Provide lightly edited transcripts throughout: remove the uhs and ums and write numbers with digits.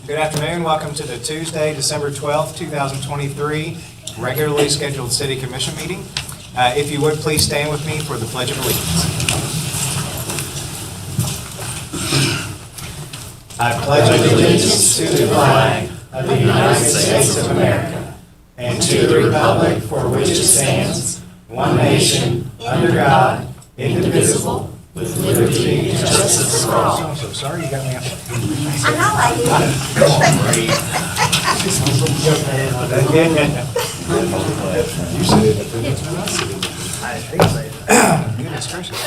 Good afternoon. Welcome to the Tuesday, December 12th, 2023 regularly scheduled City Commission meeting. If you would, please stand with me for the Pledge of Allegiance. I pledge allegiance to the flag of the United States of America and to the republic for which it stands, one nation, under God, indivisible, with liberty and justice for all. I'm so sorry you got me up. I know I did. You said it. Goodness gracious.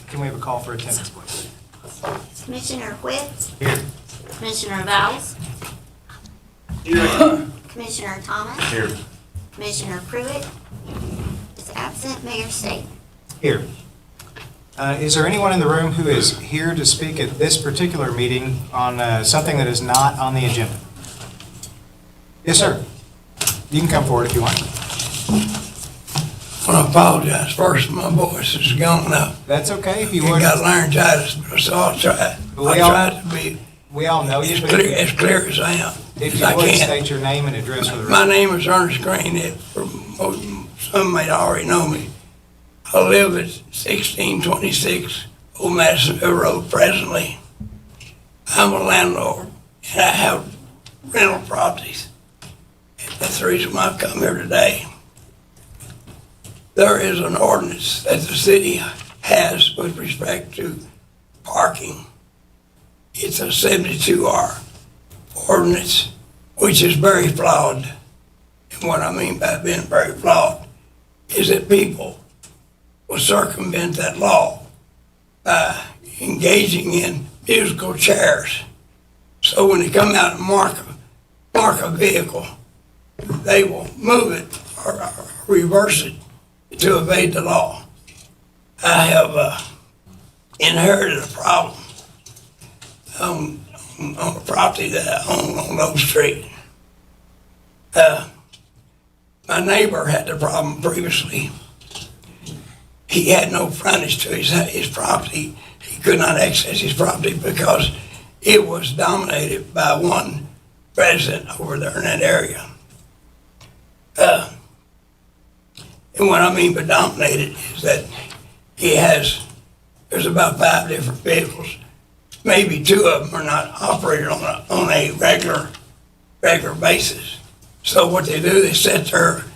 Can we have a call for attendance, please? Commissioner Whit, Here. Commissioner Vowles. Here. Commissioner Thomas. Here. Commissioner Pruitt is absent. Mayor State. Here. Is there anyone in the room who is here to speak at this particular meeting on something that is not on the agenda? Yes, sir. You can come forward if you want. I want to apologize first. My voice is gone up. That's okay if you I would. got laryngitis, so I'll try. We I'll try to be We all know you, as but clear as I am. if as you I would can. state your name and address for the My record. name is Ernest Green. Some may already know me. I live at 1626 Old Madisonville Road presently. I'm a landlord and I have rental properties. That's the reason why I've come here today. There is an ordinance that the city has with respect to parking. It's a 72R ordinance, which is very flawed. And what I mean by being very flawed is that people will circumvent that law by engaging in musical chairs. So when they come out and mark a vehicle, they will move it or reverse it to evade the law. I have inherited a problem on a property that I own on Oak Street. My neighbor had the problem previously. He had no frontage to his property. He could not access his property because it was dominated by one resident over there in that area. And what I mean by dominated is that there's about 5 different vehicles. Maybe 2 of them are not operated on a regular basis. So what they do, they sit there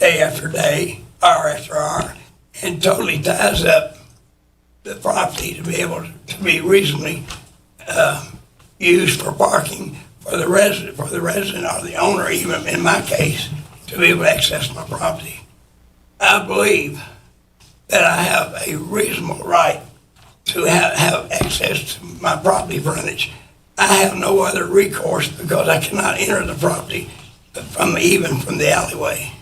day after day, hour after hour, and totally ties up the property to be able to be reasonably used for parking for the resident or the owner, even in my case, to be able to access my property. I believe that I have a reasonable right to have access to my property frontage. I have no other recourse because I cannot enter the property from the alleyway.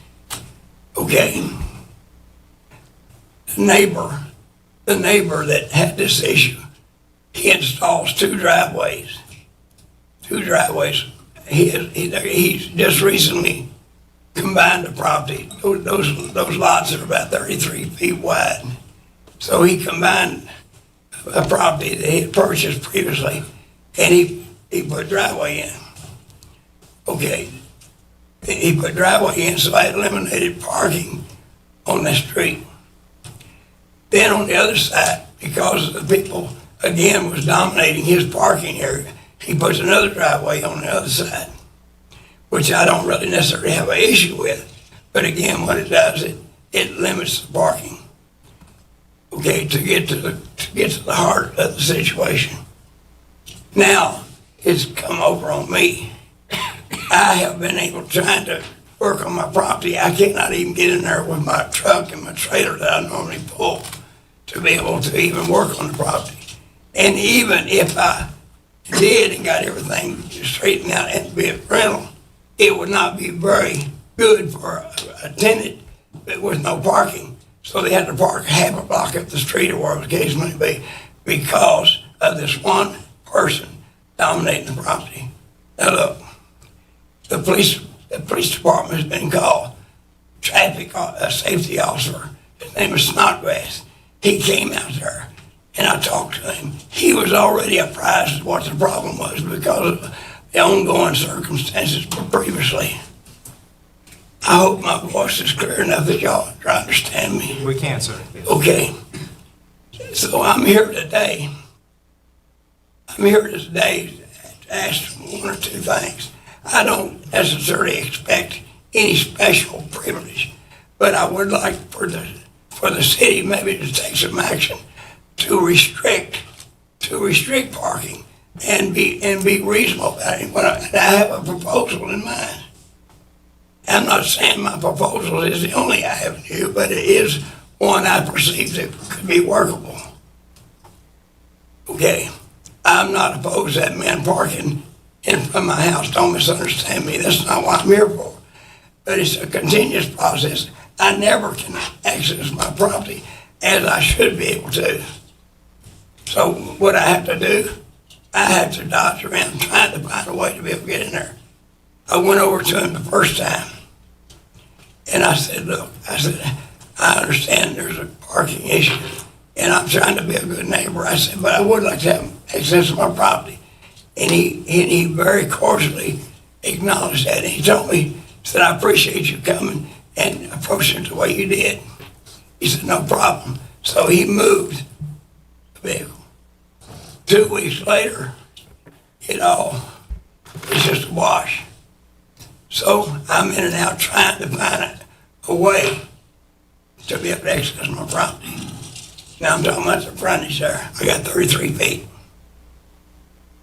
Okay. The neighbor that had this issue, he installs 2 driveways. He's just recently combined the property. Those lots are about 33 feet wide. So he combined a property that he had purchased previously, and he put driveway in. Okay. He put driveway in, so I eliminated parking on the street. Then on the other side, because the people, again, was dominating his parking area, he puts another driveway on the other side, which I don't really necessarily have an issue with. But again, what it does, it limits the parking. Okay, to get to the heart of the situation. Now, it's come over on me. I have been trying to work on my property. I cannot even get in there with my truck and my trailer that I normally pull to be able to even work on the property. And even if I did and got everything straightened out and be a rental, it would not be very good for a tenant with no parking. So they had to park half a block up the street or wherever the case may be because of this one person dominating the property. Now look, the police department has been called. Traffic safety officer, his name is Snodgrass. He came out there and I talked to him. He was already apprised of what the problem was because the ongoing circumstances previously. I hope my voice is clear enough that y'all try to understand me. We can, sir. Okay. So I'm here today. To ask one or two things. I don't necessarily expect any special privilege, but I would like for the city maybe to take some action to restrict parking and be reasonable about it. And I have a proposal in mind. I'm not saying my proposal is the only avenue, but it is one I perceive that could be workable. Okay, I'm not opposed to that man parking in front of my house. Don't misunderstand me. That's not what I'm here for. But it's a continuous process. I never can access my property as I should be able to. So what I have to do, I have to dodge around trying to find a way to be able to get in there. I went over to him the first time and I said, look, I understand there's a parking issue and I'm trying to be a good neighbor. I said, but I would like to have access to my property. And he very cordially acknowledged that. And he told me, he said, I appreciate you coming and approaching it the way you did. He said, no problem. So he moved the vehicle. 2 weeks later, it's just a wash. So I'm in and out trying to find a way to be able to access my property. Now I'm talking about the frontage there. I got 33 feet.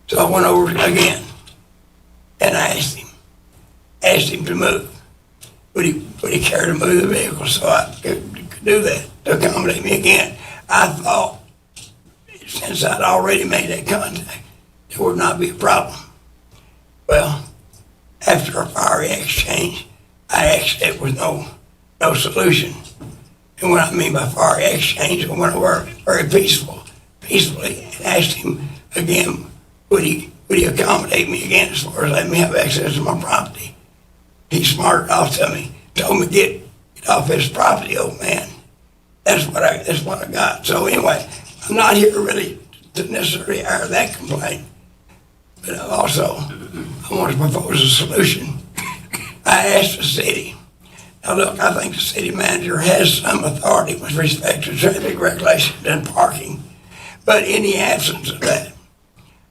So I went over again and I asked him to move. Would he care to move the vehicle so I could do that, to accommodate me again? I thought, since I'd already made that contact, there would not be a problem. Well, after a fiery exchange, I asked there was no solution. And what I mean by fiery exchange, I went over very peacefully and asked him again, would he accommodate me again as far as letting me have access to my property? He smarted off to me, told me get off his property, old man. That's what I got. So anyway, I'm not here really to necessarily air that complaint, but also I want to propose a solution. I asked the city. Now look, I think the city manager has some authority with respect to traffic regulations and parking, but in the absence of that,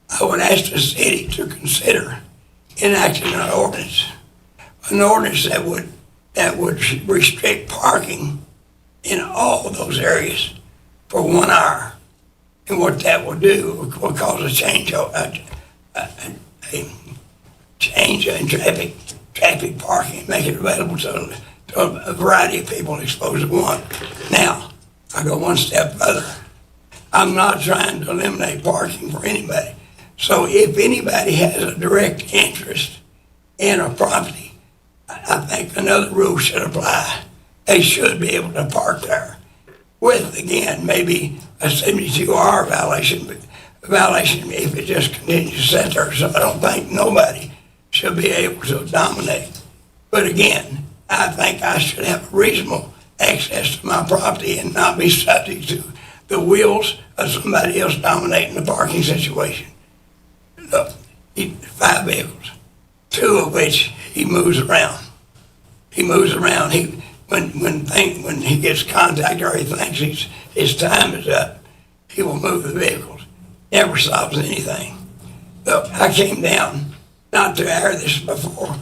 I would ask the city to consider enacting an ordinance that would restrict parking in all those areas for 1 hour. And what that will do will cause a change in traffic parking, make it available to a variety of people exposed to one. Now, I go one step further. I'm not trying to eliminate parking for anybody. So if anybody has a direct interest in a property, I think another rule should apply. They should be able to park there with, again, maybe a 72-hour violation, but a violation if it just continues to sit there. So I don't think nobody should be able to dominate. But again, I think I should have reasonable access to my property and not be subject to the wheels of somebody else dominating the parking situation. Look, 5 vehicles, 2 of which he moves around. When he gets contact or he thinks his time is up, he will move the vehicles. Never solves anything. Look, I came down not to air this before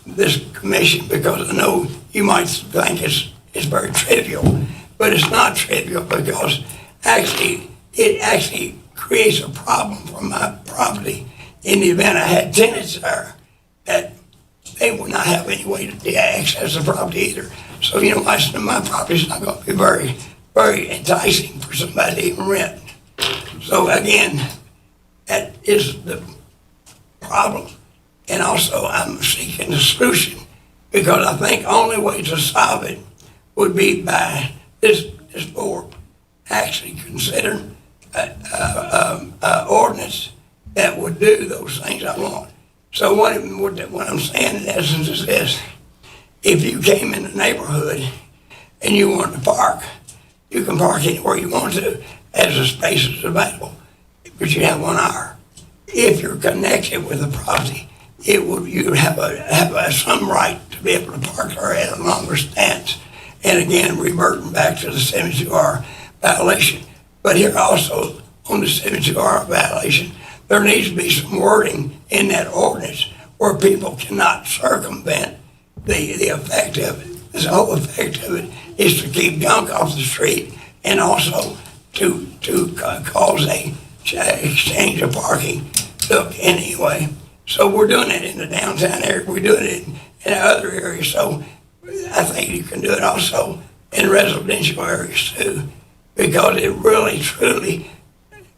this commission because I know you might think it's very trivial, but it's not trivial because it actually creates a problem for my property in the event I had tenants there that they would not have any way to access the property either. So, my property's not going to be very, very enticing for somebody to even rent. So again, that is the problem. And also I'm seeking a solution because I think only way to solve it would be by this board actually considering an ordinance that would do those things I want. So what I'm saying in essence is this: if you came in the neighborhood and you wanted to park, you can park anywhere you want to as the space is available, but you have 1 hour. If you're connected with the property you would have some right to be able to park there at a longer stance. And again, reverting back to the 72-hour violation. But here also, on the 72-hour violation, there needs to be some wording in that ordinance where people cannot circumvent the effect of it. The whole effect of it is to keep junk off the street and also to cause a exchange of parking. Look, anyway, so we're doing it in the downtown area. We're doing it in other areas. So I think you can do it also in residential areas too, because it really, truly,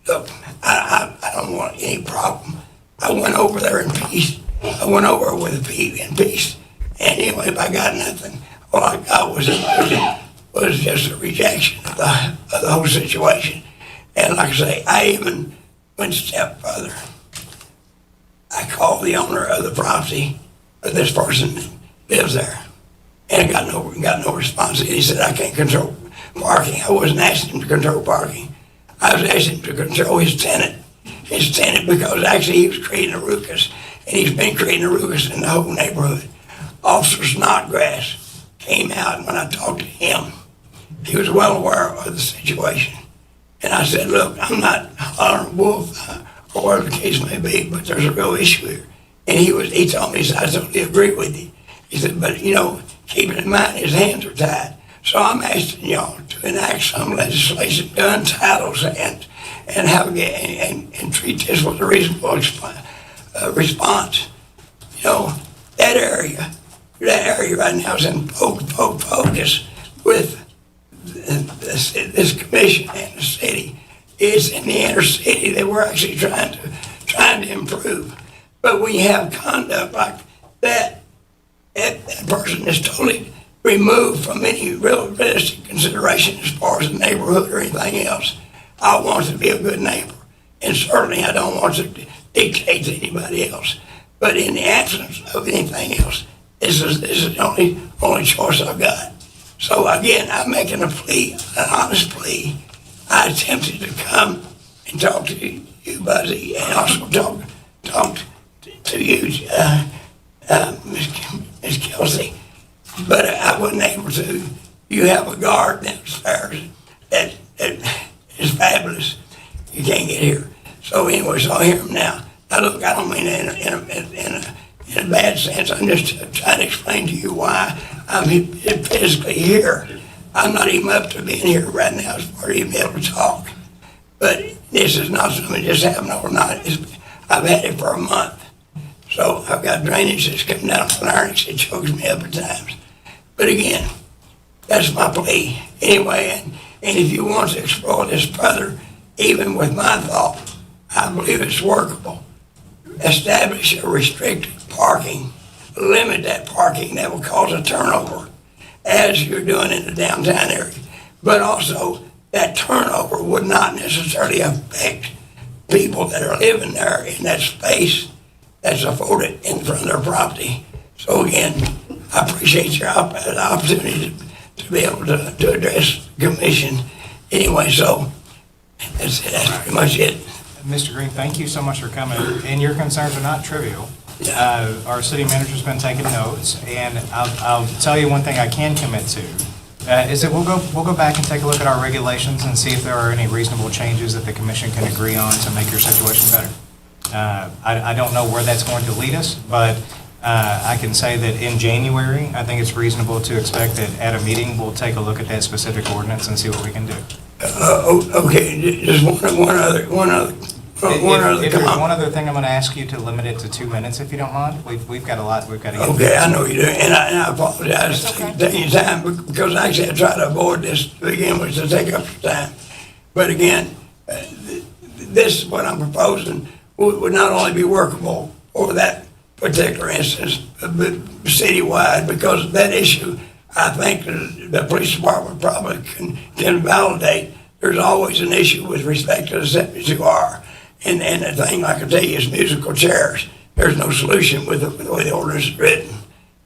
look, I don't want any problem. I went over there in peace. I went over with in peace. And anyway, if I got nothing, all I got was just a rejection of the whole situation. And like I say, I even went a step further. I called the owner of the property of this person that lives there, and got no response. He said, I can't control parking. I wasn't asking him to control parking. I was asking him to control his tenant because actually he was creating a ruckus, and he's been creating a ruckus in the whole neighborhood. Officer Snodgrass came out, and when I talked to him, he was well aware of the situation. And I said, look, I'm not hollering wolf or whatever the case may be, but there's a real issue here. And he told me, he said, I totally agree with you. He said, but keeping in mind his hands are tied. So I'm asking y'all to enact some legislation to untie hands and and treat this with a reasonable response. That area right now is in focus with this commission and the city. It's in the inner city that we're actually trying to improve. But when you have conduct like that person is totally removed from any realistic consideration as far as the neighborhood or anything else. I want to be a good neighbor, and certainly I don't want to dictate to anybody else. But in the absence of anything else, this is the only choice I've got. So again, I'm making a plea, an honest plea. I attempted to come and talk to you, Buzzy, and also talk to you, Miss Kelsey, but I wasn't able to. You have a guard downstairs that is fabulous. You can't get here. So anyway, so I hear him now. Now look, I don't mean that in a bad sense. I'm just trying to explain to you why I'm physically here. I'm not even up to being here right now as far as even able to talk. But this is not something that just happened overnight. I've had it for a month. So I've got drainage that's coming down from the larynx. It chokes me up at times. But again, that's my plea. Anyway, and if you want to explore this further, even with my thought, I believe it's workable. Establish a restricted parking, limit that parking that will cause a turnover, as you're doing in the downtown area. But also, that turnover would not necessarily affect people that are living there in that space that's afforded in front of their property. So again, I appreciate your opportunity to be able to address the commission. Anyway, so that's pretty much it. Mr. Green, thank you so much for coming, and your concerns are not trivial. Our city manager's been taking notes, and I'll tell you one thing I can commit to, is that we'll go back and take a look at our regulations and see if there are any reasonable changes that the commission can agree on to make your situation better. I don't know where that's going to lead us, but I can say that in January, I think it's reasonable to expect that at a meeting, we'll take a look at that specific ordinance and see what we can do. Okay, just one other If there's comment. one other thing, I'm going to ask you to limit it to 2 minutes, if you don't mind. We've got a lot we've got to get through. Okay, I know you do, and I apologize for taking your time, because actually I try to avoid this to begin with, to take up your time. But again, this, what I'm proposing, would not only be workable for that particular instance, but citywide, because that issue, I think the police department probably can validate. There's always an issue with respect to the 72R. And the thing I can tell you is musical chairs. There's no solution with the way the ordinance is written.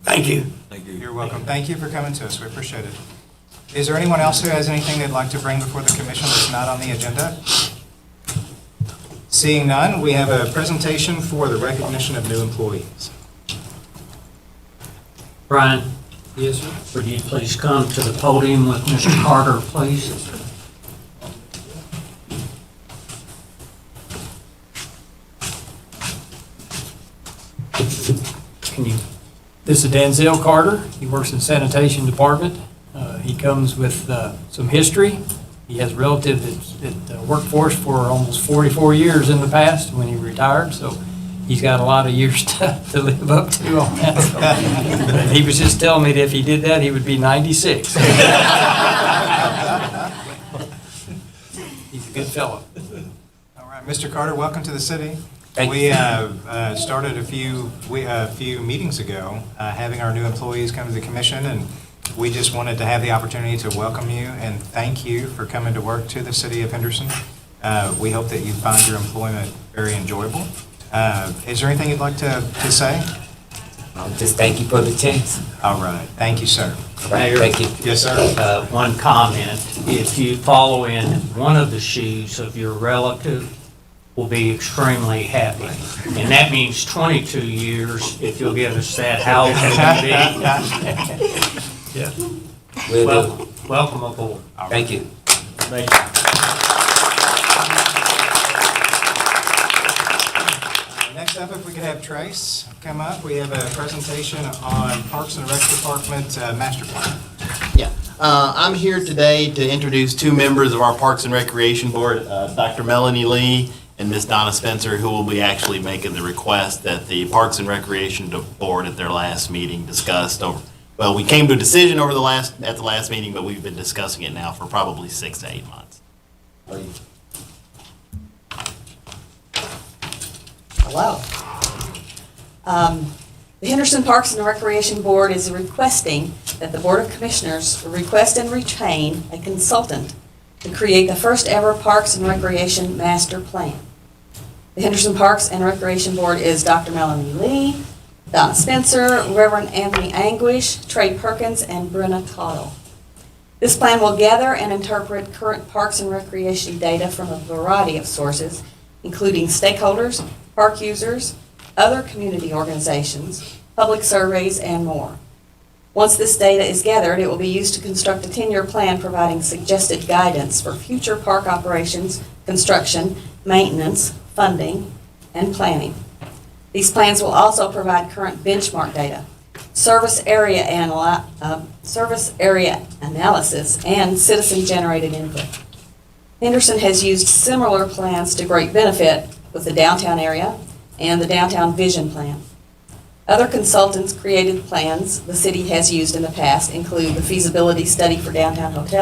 Thank you. Thank you. You're welcome. Thank you for coming to us. We appreciate it. Is there anyone else who has anything they'd like to bring before the commission that's not on the agenda? Seeing none, we have a presentation for the recognition of new employees. Brian, Yes, sir. would you please come to the podium with Mr. Carter, please? Can you, This is Denzel Carter. He works in sanitation department. He comes with some history. He has relatives that worked for us for almost 44 years in the past when he retired, so he's got a lot of years to live up to on that. So, he was just telling me that if he did that, he would be 96. He's a good fellow. All right, Mr. Carter, welcome to the city. Thank We started a few meetings ago having our new employees come to the commission, and we just wanted to have the opportunity to welcome you and thank you for coming to work to the city of Henderson. We hope that you find your employment very enjoyable. Is there anything you'd like to say? Just thank you for the chance. All right, thank you, sir. Mayor? Thank you. Yes, sir. one comment. If you follow in one of the shoes of your relative, will be extremely happy. And that means 22 years, if you'll give us that, how old will you be? Yeah. Will do. Welcome aboard. Thank you. Next up, if we could have Trace come up, we have a presentation on Parks and Rec Department Master Plan. Yeah, I'm here today to introduce two members of our Parks and Recreation Board, Dr. Melanie Lee and Ms. Donna Spencer, who will be actually making the request that the Parks and Recreation Board at their last meeting discussed over. Well, we came to a decision at the last meeting, but we've been discussing it now for probably 6 to 8 months. Hello. The Henderson Parks and Recreation Board is requesting that the Board of Commissioners request and retain a consultant to create the first ever Parks and Recreation Master Plan. The Henderson Parks and Recreation Board is Dr. Melanie Lee, Donna Spencer, Reverend Anthony Anguish, Trey Perkins, and Brenna Cottle. This plan will gather and interpret current parks and recreation data from a variety of sources, including stakeholders, park users, other community organizations, public surveys, and more. Once this data is gathered, it will be used to construct a 10-year plan providing suggested guidance for future park operations, construction, maintenance, funding, and planning. These plans will also provide current benchmark data, service area analysis, and citizen-generated input. Henderson has used similar plans to great benefit with the downtown area and the downtown vision plan. Other consultants created plans the city has used in the past include the feasibility study for downtown hotel